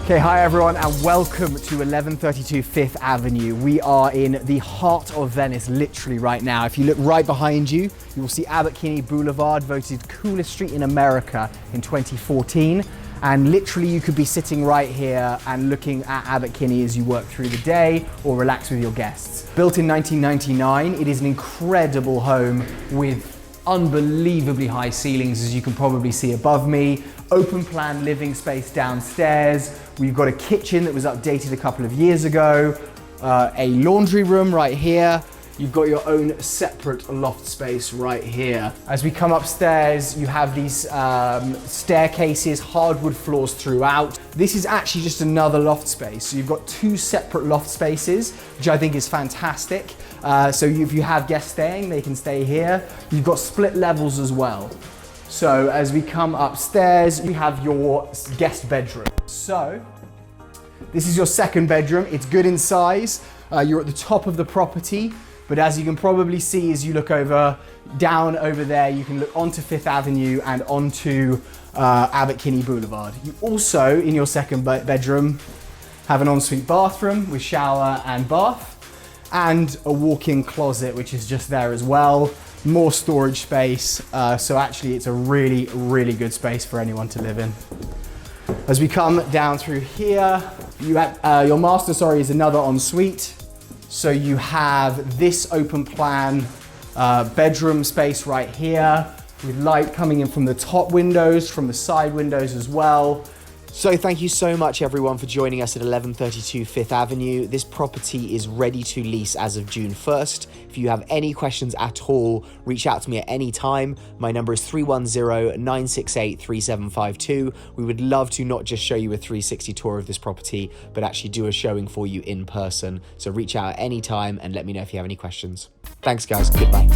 Okay, hi everyone and welcome to 1132 Fifth Avenue. We are in the heart of Venice, literally right now. If you look right behind you, you will see Abbot Kinney Boulevard, voted coolest street in America in 2014. And literally you could be sitting right here and looking at Abbot Kinney as you work through the day or relax with your guests. Built in 1999, it is an incredible home with unbelievably high ceilings, as you can probably see above me. Open plan living space downstairs. We've got a kitchen that was updated a couple of years ago, a laundry room right here. You've got your own separate loft space right here. As we come upstairs, you have these staircases, hardwood floors throughout. This is actually just another loft space. So you've got two separate loft spaces, which I think is fantastic. So if you have guests staying, they can stay here. You've got split levels as well. So as we come upstairs, you have your guest bedroom. So this is your second bedroom. It's good in size. You're at the top of the property, but as you can probably see as you look down over there, you can look onto Fifth Avenue and onto Abbot Kinney Boulevard. You also, in your second bedroom, have an ensuite bathroom with shower and bath, and a walk-in closet, which is just there as well. More storage space, so actually it's a really, really good space for anyone to live in. As we come down through here, your master, is another ensuite. So you have this open plan bedroom space right here, with light coming in from the top windows, from the side windows as well. So thank you so much everyone for joining us at 1132 Fifth Avenue. This property is ready to lease as of June 1st. If you have any questions at all, reach out to me at any time. My number is 310-968-3752. We would love to not just show you a 360 tour of this property, but actually do a showing for you in person. So reach out at any time and let me know if you have any questions. Thanks guys, goodbye.